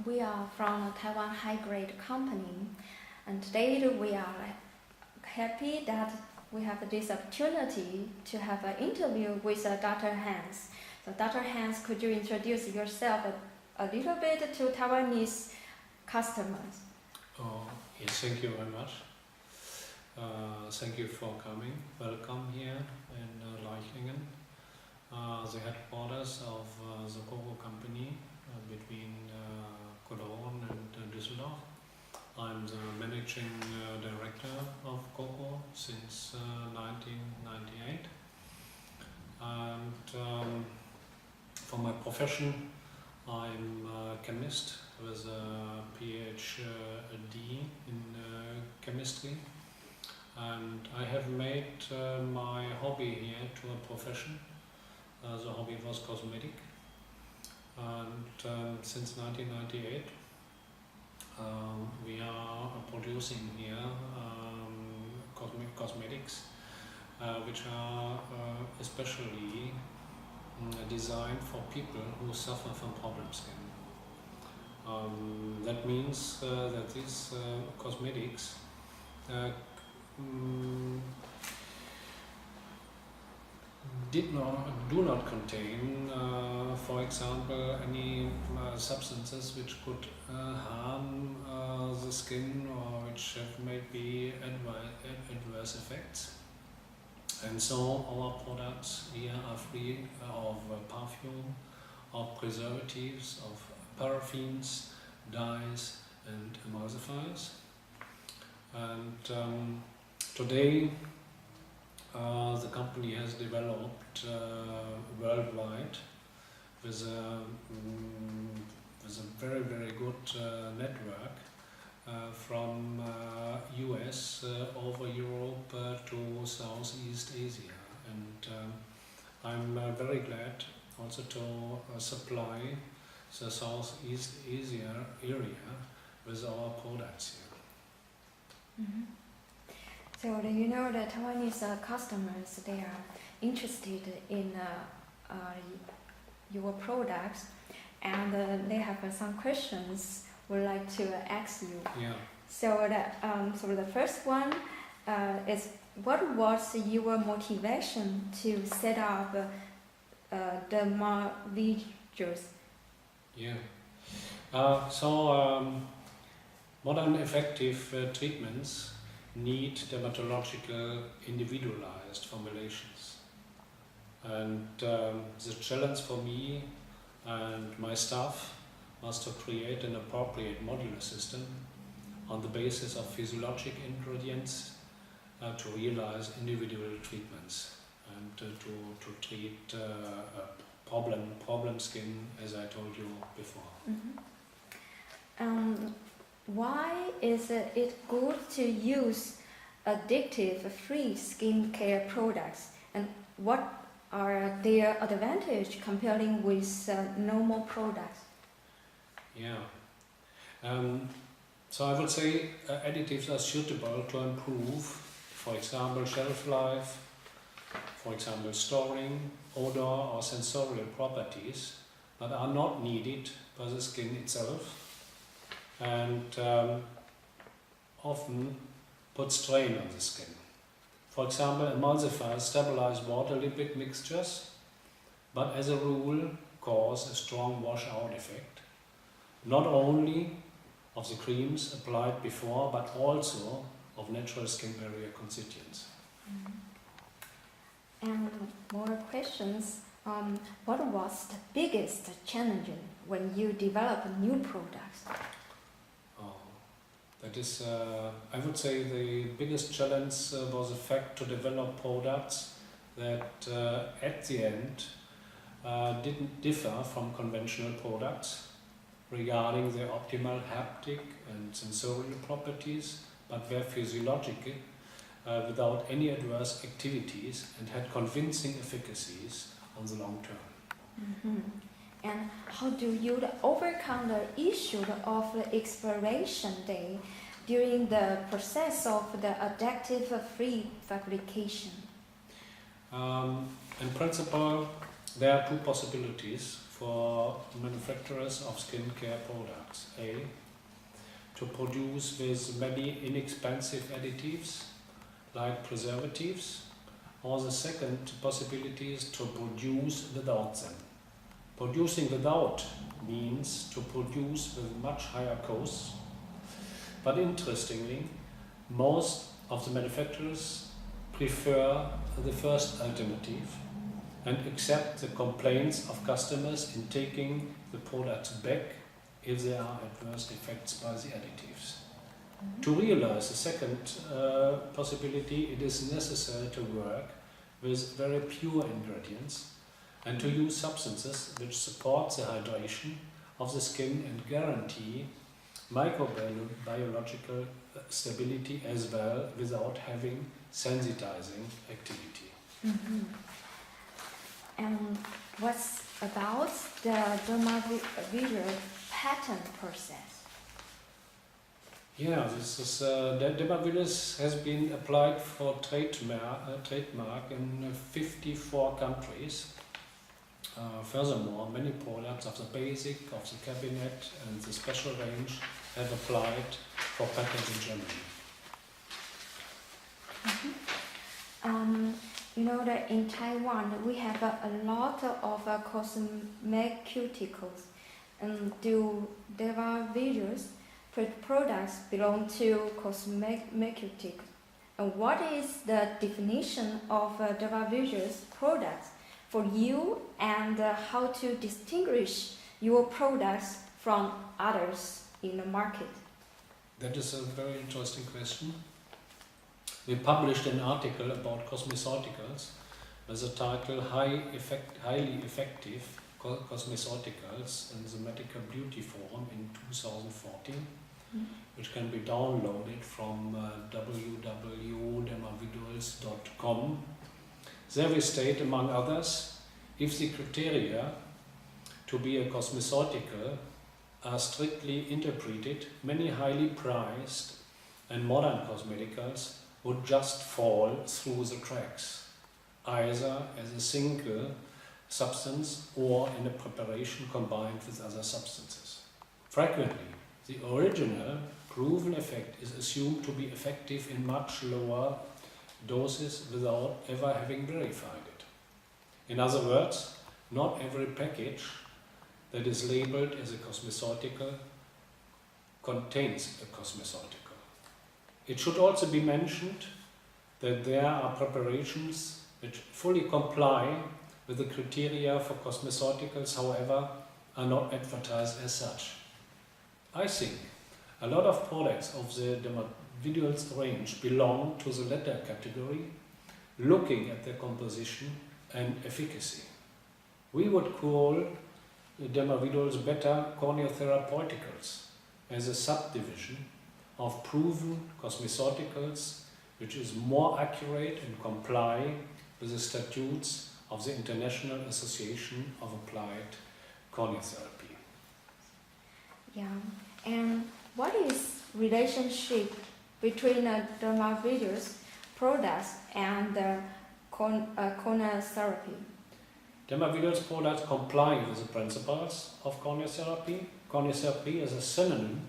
We are from a Taiwan high-grade company, and today we are happy that we have this opportunity to have an interview with Dr. Hans. So Dr. Hans, could you introduce yourself a little bit to Taiwanese customers? Yes, thank you very much. Thank you for coming. Welcome here in Leichingen, the headquarters of the Cocoa Company between Cologne and Düsseldorf. I'm the managing director of Cocoa since 1998. And for my profession, I'm a chemist with a PhD in chemistry. And I have made my hobby here to a profession. The hobby was cosmetic. And since 1998, we are producing here cosmetics, which are especially designed for people who suffer from problem skin. That means that these cosmetics do not contain, for example, any substances which could harm the skin or which have maybe adverse effects. And so our products here are free of perfume, of preservatives, of paraffins, dyes and emulsifiers. And today the company has developed worldwide with a very, very good network from US over Europe to Southeast Asia. And I'm very glad also to supply the Southeast Asia area with our products here. Mm-hmm. So you know the Taiwanese customers, they are interested in your products, and they have some questions would like to ask you. Yeah. So the first one is, what was your motivation to set up dermaviduals? Yeah. Modern effective treatments need dermatological individualized formulations. And the challenge for me and my staff was to create an appropriate modular system on the basis of physiologic ingredients to realize individual treatments and to treat problem skin, as I told you before. Mm-hmm. Why is it good to use addictive-free skincare products, and what are their advantages comparing with normal products? Yeah. So I would say additives are suitable to improve, for example, shelf life, for example, storing, odor or sensorial properties, but are not needed by the skin itself, and often put strain on the skin. For example, emulsifiers stabilize water lipid mixtures, but as a rule cause a strong washout effect, not only of the creams applied before, but also of natural skin barrier constituents. Mm-hmm. And more questions. What was the biggest challenge when you develop new products? That is, I would say the biggest challenge was the fact to develop products that at the end didn't differ from conventional products regarding their optimal haptic and sensorial properties, but were physiological without any adverse activities and had convincing efficacies on the long term. Mm-hmm. And how do you overcome the issue of the expiration date during the process of the additive-free fabrication? In principle, there are two possibilities for manufacturers of skincare products. A. To produce with many inexpensive additives like preservatives, or the second possibility is to produce without them. Producing without means to produce with much higher costs, but interestingly, most of the manufacturers prefer the first alternative and accept the complaints of customers in taking the products back if there are adverse effects by the additives. To realize the second possibility, it is necessary to work with very pure ingredients and to use substances which support the hydration of the skin and guarantee microbiological stability as well without having sensitizing activity. And what's about the dermavidual patent process? Yeah, this is dermaviduals has been applied for trademark in 54 countries. Furthermore, many products of the basic, of the cabinet and the special range have applied for patents in Germany. You know that in Taiwan we have a lot of cosmeceuticals. Do dermaviduals products belong to cosmeceuticals? And what is the definition of dermaviduals products for you, and how to distinguish your products from others in the market? That is a very interesting question. We published an article about cosmeceuticals with the title Highly Effective Cosmeceuticals in the Medical Beauty Forum in 2014, which can be downloaded from www.dermaviduals.com. There we state, among others, if the criteria to be a cosmeceutical are strictly interpreted, many highly priced and modern cosmeticals would just fall through the cracks, either as a single substance or in a preparation combined with other substances. Frequently, the original proven effect is assumed to be effective in much lower doses without ever having verified it. In other words, not every package that is labeled as a cosmeceutical contains a cosmeceutical. It should also be mentioned that there are preparations which fully comply with the criteria for cosmeceuticals, however, are not advertised as such. I think a lot of products of the dermaviduals range belong to the latter category, looking at their composition and efficacy. We would call the dermaviduals beta corneotherapeutics as a subdivision of proven cosmeceuticals, which is more accurate and comply with the statutes of the International Association of Applied Corneotherapy. Yeah, and what is relationship between dermaviduals products and corneotherapy? Dermaviduals products comply with the principles of corneotherapy. Corneotherapy is a synonym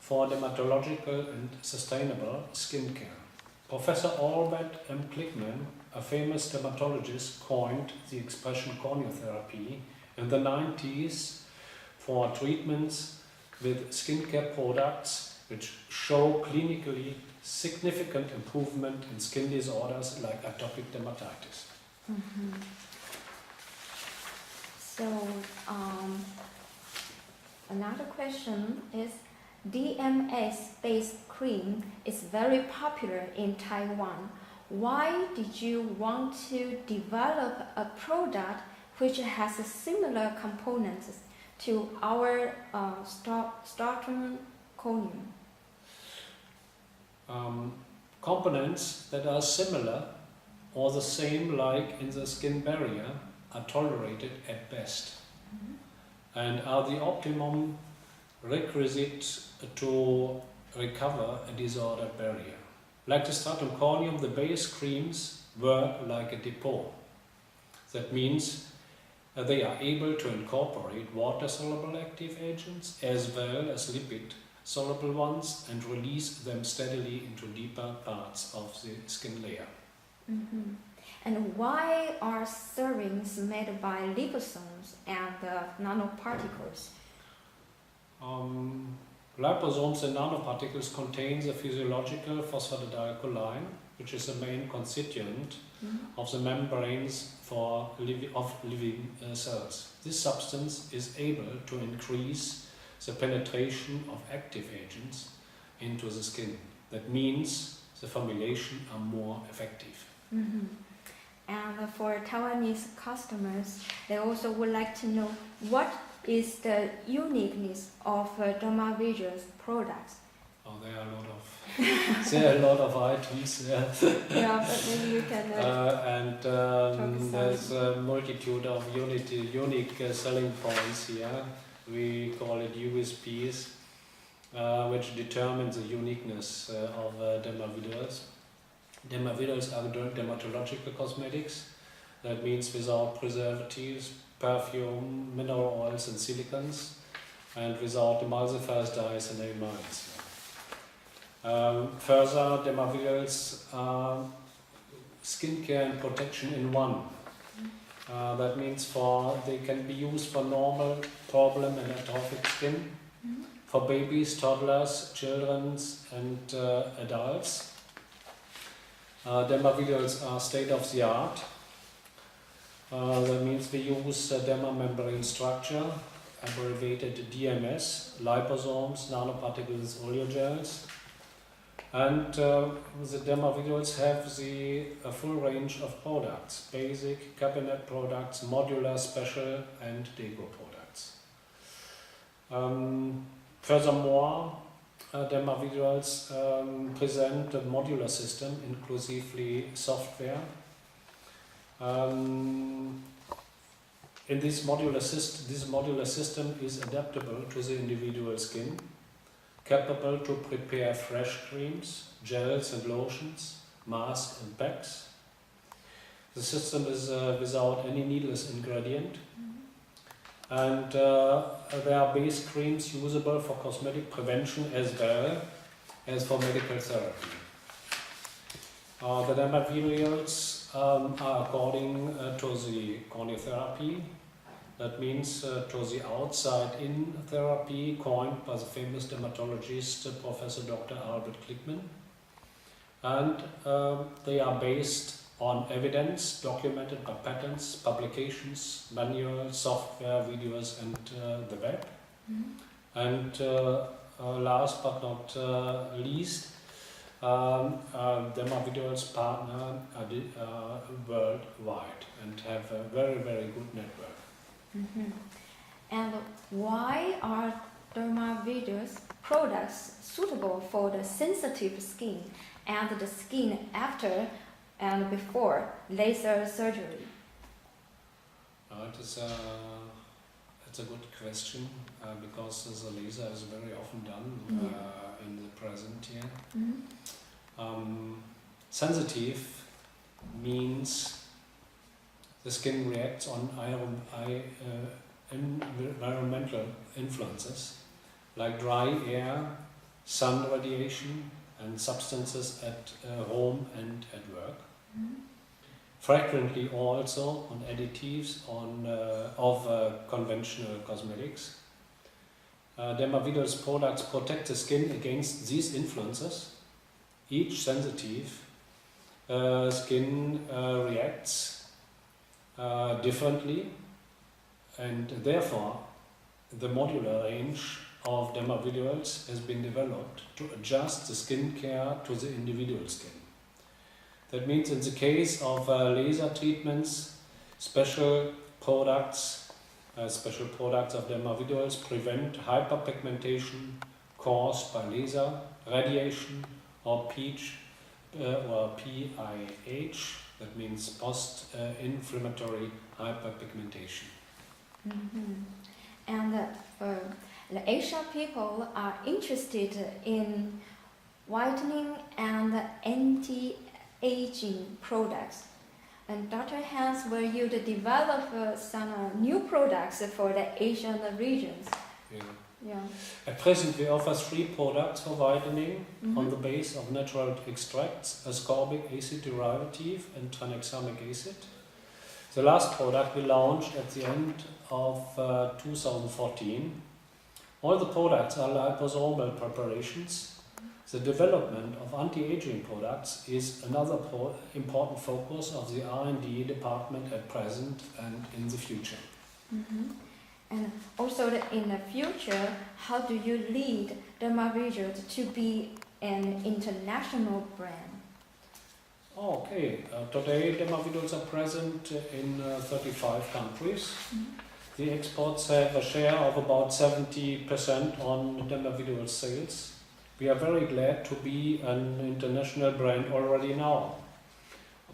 for dermatological and sustainable skincare. Professor Albert M. Klickman, a famous dermatologist, coined the expression corneotherapy in the 90s for treatments with skincare products which show clinically significant improvement in skin disorders like atopic dermatitis. So, another question is, DMS-based cream is very popular in Taiwan. Why did you want to develop a product which has similar components to our stratum corneum? Components that are similar or the same like in the skin barrier are tolerated at best and are the optimum requisite to recover a disordered barrier. Like the stratum corneum, the base creams work like a depot. That means They are able to incorporate water-soluble active agents as well as lipid-soluble ones and release them steadily into deeper parts of the skin layer. Mm-hmm. And why are serums made by liposomes and nanoparticles? Liposomes and nanoparticles contain the physiological phosphatidylcholine, which is the main constituent of the membranes of living cells. This substance is able to increase the penetration of active agents into the skin. That means the formulation are more effective. Mm-hmm. And for Taiwanese customers, they also would like to know what is the uniqueness of dermaviduals products. Oh, there are a lot of items. Yeah, but maybe you can. There's a multitude of unique selling points here. We call it USPs, which determine the uniqueness of dermaviduals. Dermaviduals are dermatological cosmetics. That means without preservatives, perfume, mineral oils and silicons, and without emulsifiers, dyes and amines. Further, dermaviduals are skincare and protection in one. That means they can be used for normal, problem and atrophic skin, for babies, toddlers, children and adults. Dermaviduals are state-of-the-art. That means we use dermamembrane structure, abbreviated DMS, liposomes, nanoparticles, oleogels. And the dermaviduals have a full range of products: basic, cabinet products, modular, special and deco products. Furthermore, dermaviduals present a modular system, inclusively software. In this modular system is adaptable to the individual skin, capable to prepare fresh creams, gels and lotions, masks and packs. The system is without any needless ingredient, and there are base creams usable for cosmetic prevention as well as for medical therapy. The dermaviduals are according to the corneotherapy. That means to the outside-in therapy coined by the famous dermatologist Professor Dr. Albert Klickman. And they are based on evidence documented by patents, publications, manuals, software, videos and the web. And last but not least, dermaviduals partner worldwide and have a very, very good network. And why are dermaviduals products suitable for the sensitive skin and the skin after and before laser surgery? It's a good question because the laser is very often done in the present year. Sensitive means the skin reacts on environmental influences like dry air, sun radiation and substances at home and at work. Frequently also on additives of conventional cosmetics. Dermaviduals products protect the skin against these influences. Each sensitive skin reacts differently, and therefore the modular range of dermaviduals has been developed to adjust the skincare to the individual skin. That means in the case of laser treatments, special products of dermaviduals prevent hyperpigmentation caused by laser, radiation or PIH, that means post-inflammatory hyperpigmentation. And the Asian people are interested in whitening and anti-aging products. And Dr. Hans, will you develop some new products for the Asian regions? Yeah. Yeah. At present, we offer 3 products for whitening Mhm. on the base of natural extracts: ascorbic acid derivative and tranexamic acid. The last product we launched at the end of 2014. All the products are liposomal preparations. The development of anti-aging products is another important focus of the R&D department at present and in the future. Mhm. And also in the future, how do you lead dermaviduals to be an international brand? Okay, today dermaviduals are present in 35 countries. The exports have a share of about 70% on dermavidual sales. We are very glad to be an international brand already now.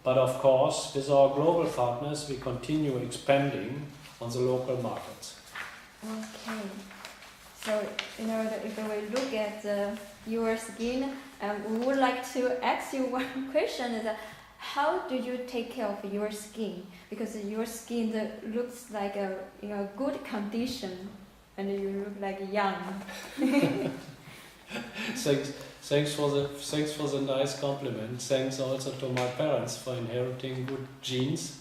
But of course, with our global partners, we continue expanding on the local markets. Okay. So, if we look at your skin, we would like to ask you one question: is how do you take care of your skin? Because your skin looks like a good condition, and you look like young. Thanks for the nice compliment. Thanks also to my parents for inheriting good genes.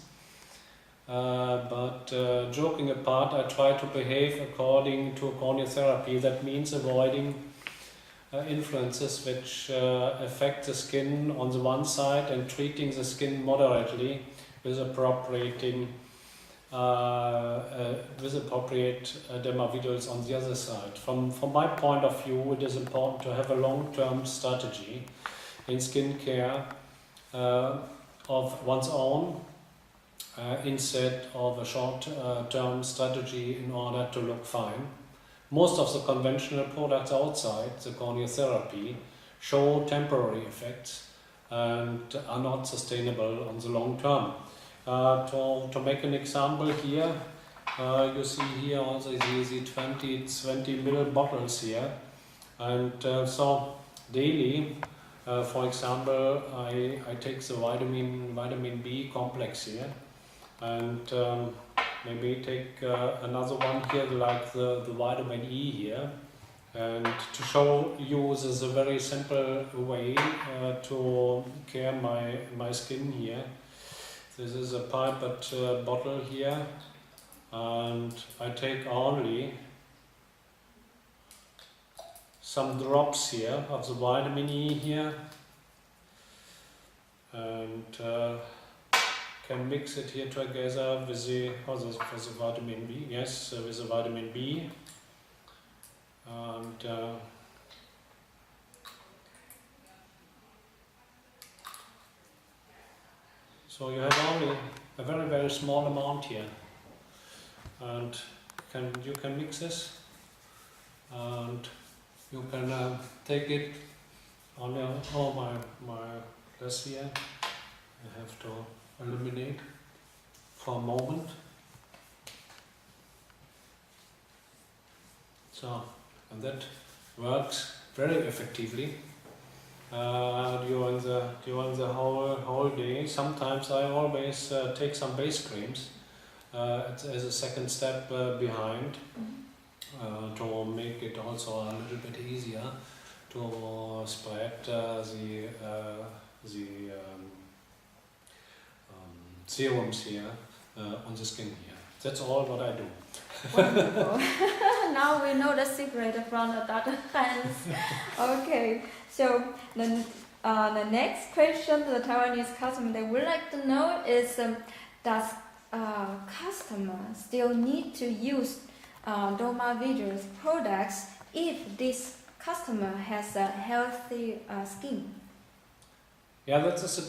But joking apart, I try to behave according to corneotherapy. That means avoiding influences which affect the skin on the one side and treating the skin moderately with appropriate dermaviduals on the other side. From my point of view, it is important to have a long-term strategy in skincare of one's own instead of a short-term strategy in order to look fine. Most of the conventional products outside the corneotherapy show temporary effects and are not sustainable on the long term. To make an example here, you see here also the 20 ml bottles here, and so daily, for example, I take the vitamin B complex here, and maybe take another one here like the vitamin E here, and to show you this is a very simple way to care my skin here. This is a pipette bottle here, and I take only some drops here of the vitamin E here, and can mix it here together with the vitamin B. Yes, with the vitamin B, and so you have only a very small amount here, and you can mix this, and you can take it on your my glass here. I have to eliminate for a moment. So, and that works very effectively during the whole day. Sometimes I always take some base creams as a second step behind to make it also a little bit easier to spread the serums here on the skin here. That's all what I do. Wonderful. Now we know the secret from Dr. Hans. Okay, so the next question to the Taiwanese customer they would like to know is, does customer still need to use dermaviduals products if this customer has a healthy skin? Yeah, that is a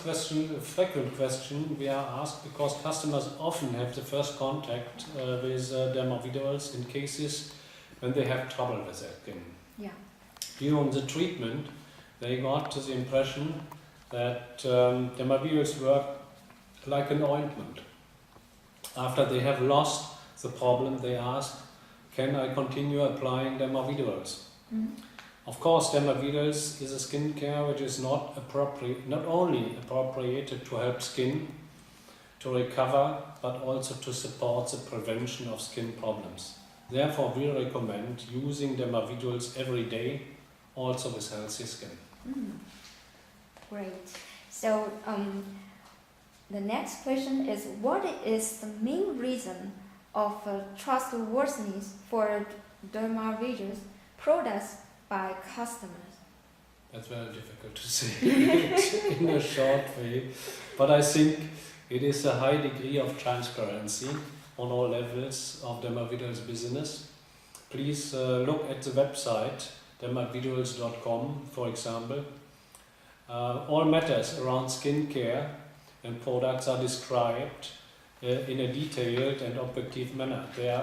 frequent question we are asked, because customers often have the first contact with dermaviduals in cases when they have trouble with their skin. Yeah. During the treatment, they got the impression that dermaviduals work like an ointment. After they have lost the problem, they ask, can I continue applying dermaviduals? Mm-hmm. Of course, dermaviduals is a skincare which is not only appropriated to help skin to recover, but also to support the prevention of skin problems. Therefore, we recommend using dermaviduals every day, also with healthy skin. Great. So the next question is, what is the main reason of trustworthiness for dermaviduals products by customers? That's very difficult to say it in a short way, but I think it is a high degree of transparency on all levels of dermaviduals business. Please look at the website dermaviduals.com, for example. All matters around skincare and products are described in a detailed and objective manner. There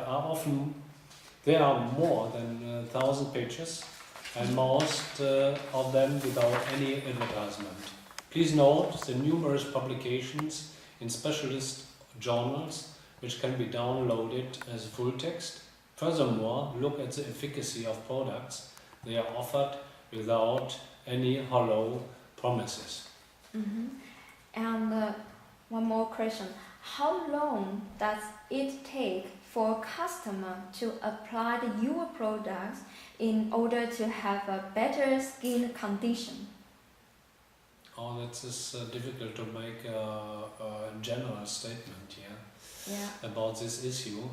are more than 1,000 pages, and most of them without any advertisement. Please note the numerous publications in specialist journals which can be downloaded as full text. Furthermore, look at the efficacy of products. They are offered without any hollow promises. And one more question. How long does it take for a customer to apply your products in order to have a better skin condition? Oh, that is difficult to make a general statement here about this issue,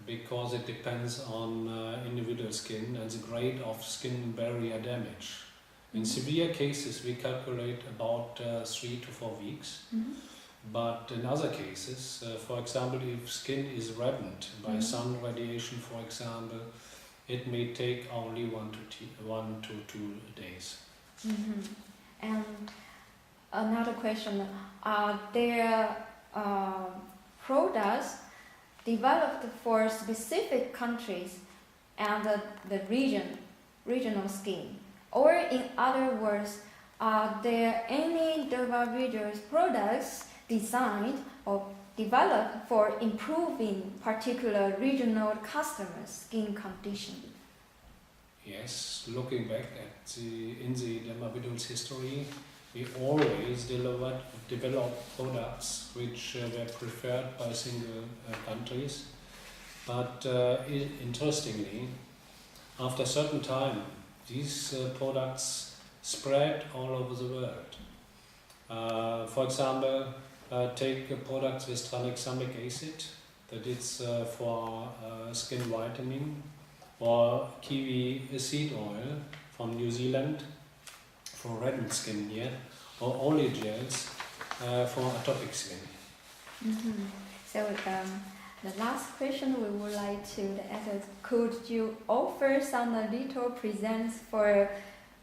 because it depends on individual skin and the grade of skin barrier damage. In severe cases, we calculate about 3 to 4 weeks. But in other cases, for example, if skin is reddened by sun radiation, for example, it may take only 1 to 2 days. And another question, are there products developed for specific countries and the regional skin? Or in other words, are there any dermaviduals products designed or developed for improving particular regional customers' skin condition? Yes, looking back at in the dermaviduals history, we always developed products which were preferred by single countries. But interestingly, after a certain time, these products spread all over the world. For example, take products with tranexamic acid, that is for skin whitening, or kiwi seed oil from New Zealand for reddened skin here, or oil gels for atopic skin. So the last question we would like to ask, could you offer some little presents for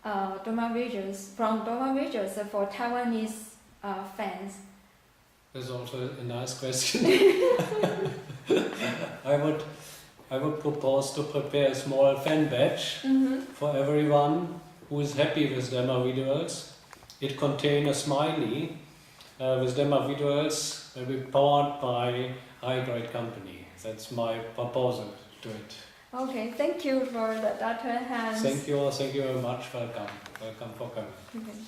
dermaviduals for Taiwanese fans? That's also a nice question. I would propose to prepare a small fan badge for everyone who is happy with dermaviduals. It contains a smiley with dermaviduals will be powered by high-grade company. That's my proposal to it. Okay, thank you for the Dr. Hans. Thank you very much. Welcome for coming. Okay.